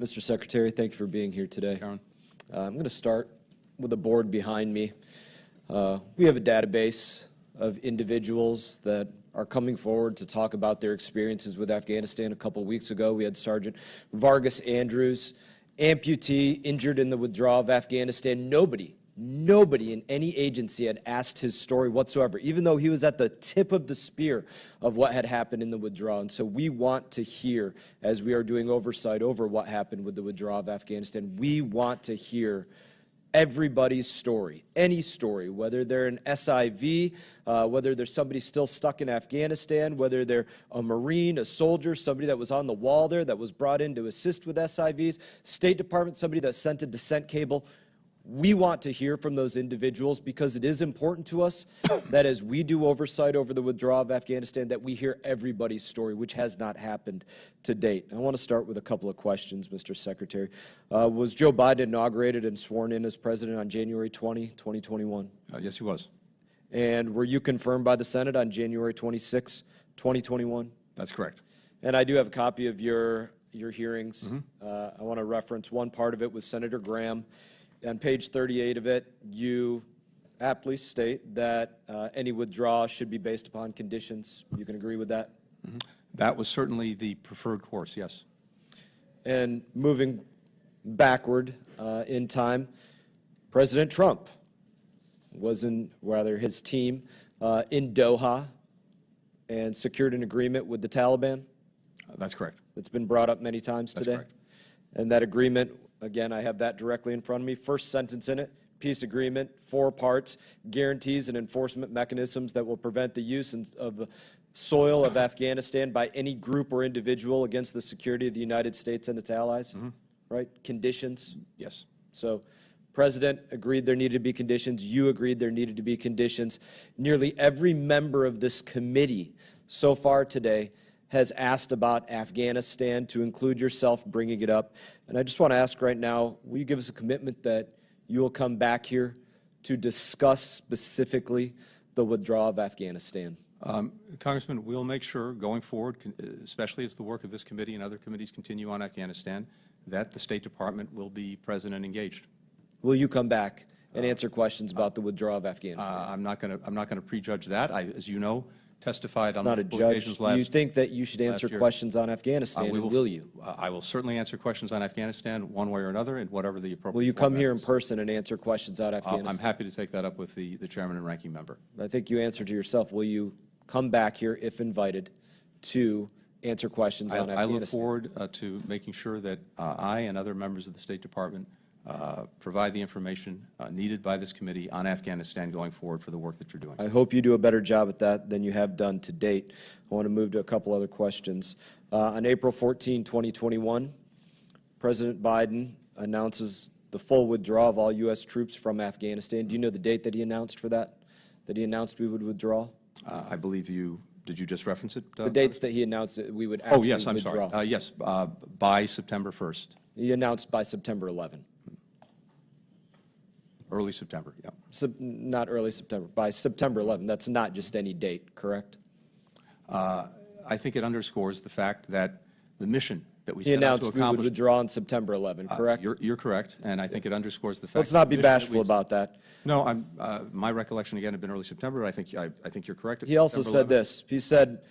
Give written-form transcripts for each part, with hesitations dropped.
Mr. Secretary, thank you for being here today. Karen. I'm going to start with the board behind me. We have a database of individuals that are coming forward to talk about their experiences with Afghanistan. A couple weeks ago, we had Sergeant Vargas Andrews, amputee, injured in the withdrawal of Afghanistan. Nobody in any agency had asked his story whatsoever, even though he was at the tip of the spear of what had happened in the withdrawal. And so we want to hear, as we are doing oversight over what happened with the withdrawal of Afghanistan, we want to hear everybody's story, any story, whether they're an SIV, whether there's somebody still stuck in Afghanistan, whether they're a Marine, a soldier, somebody that was on the wall there that was brought in to assist with SIVs, State Department, somebody that sent a descent cable. We want to hear from those individuals because it is important to us that as we do oversight over the withdrawal of Afghanistan, that we hear everybody's story, which has not happened to date. I want to start with a couple of questions, Mr. Secretary. Was Joe Biden inaugurated and sworn in as president on January 20, 2021? Yes, he was. And were you confirmed by the Senate on January 26, 2021? That's correct. And I do have a copy of your hearings. I want to reference one part of it with Senator Graham. On page 38 of it, you aptly state that any withdrawal should be based upon conditions. You can agree with that? That was certainly the preferred course, yes. And moving backward in time, President Trump was his team in Doha and secured an agreement with the Taliban. That's correct. It's been brought up many times today. That's correct. And that agreement, again, I have that directly in front of me. First sentence in it, peace agreement, 4 parts, guarantees and enforcement mechanisms that will prevent the use of the soil of Afghanistan by any group or individual against the security of the United States and its allies, right? Conditions. Yes. So President agreed there needed to be conditions. You agreed there needed to be conditions. Nearly every member of this committee so far today has asked about Afghanistan, to include yourself bringing it up. And I just want to ask right now, will you give us a commitment that you will come back here to discuss specifically the withdrawal of Afghanistan? Congressman, we'll make sure going forward, especially as the work of this committee and other committees continue on Afghanistan, that the State Department will be present and engaged. Will you come back and answer questions about the withdrawal of Afghanistan? I'm not going to prejudge that. As you know, testified on not a multiple occasions judge. Do you think that you should answer questions on Afghanistan, and will you? I will certainly answer questions on Afghanistan one way or another, and whatever the appropriate. Will you come here in person and answer questions on Afghanistan? I'm happy to take that up with the chairman and ranking member. I think you answered to yourself. Will you come back here, if invited, to answer questions on Afghanistan? I look forward to making sure that I and other members of the State Department provide the information needed by this committee on Afghanistan going forward for the work that you're doing. I hope you do a better job at that than you have done to date. I want to move to a couple other questions. On April 14, 2021, President Biden announces the full withdrawal of all U.S. troops from Afghanistan. Do you know the date that he announced for that? That he announced we would withdraw? I believe you. Did you just reference it? The dates that he announced that we would actually withdraw. Oh, yes, I'm sorry. Yes, by September 1st. He announced by September 11. Early September, yeah. Not early September, by September 11. That's not just any date, correct? I think it underscores the fact that the mission that we set out to accomplish. He announced we would withdraw on September 11, correct? You're correct, and I think it underscores the fact. Let's not be bashful about that. No, my recollection again had been early September. I think you're correct. He also said this. He said,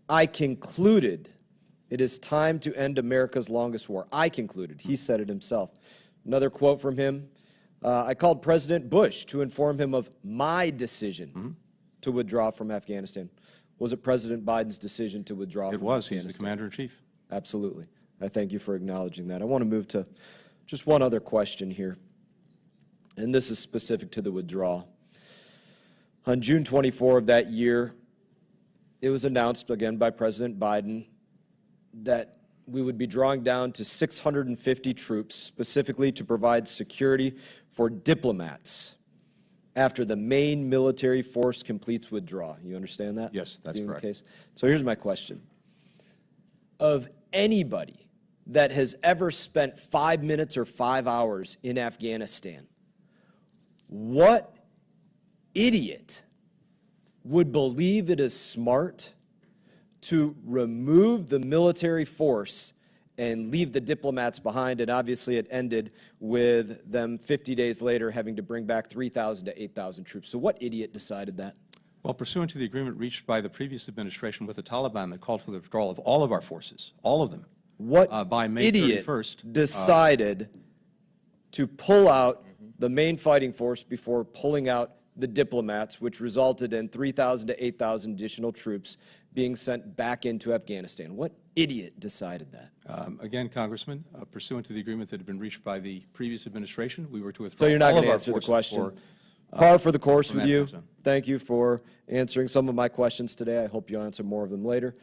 "I concluded it is time to end America's longest war." I concluded. He said it himself. Another quote from him. I called President Bush to inform him of my decision to withdraw from Afghanistan. Was it President Biden's decision to withdraw from Afghanistan? It was. He's the commander-in-chief. Absolutely. I thank you for acknowledging that. I want to move to just one other question here, and this is specific to the withdrawal. On June 24 of that year, it was announced again by President Biden that we would be drawing down to 650 troops, specifically to provide security for diplomats after the main military force completes withdrawal. You understand that? Yes, that's correct. Case? So here's my question. Of anybody that has ever spent 5 minutes or 5 hours in Afghanistan, what idiot would believe it is smart to remove the military force and leave the diplomats behind, and obviously it ended with them 50 days later having to bring back 3,000 to 8,000 troops. So what idiot decided that? Well, pursuant to the agreement reached by the previous administration with the Taliban that called for the withdrawal of all of our forces, all of them, What by May idiot 31st, decided to pull out the main fighting force before pulling out the diplomats, which resulted in 3,000 to 8,000 additional troops being sent back into Afghanistan? What idiot decided that? Again, Congressman, pursuant to the agreement that had been reached by the previous administration, we were to withdraw So you're not all going of to our answer the forces question. for, Par for the course from with you. Afghanistan. Thank you for answering some of my questions today. I hope you'll answer more of them later.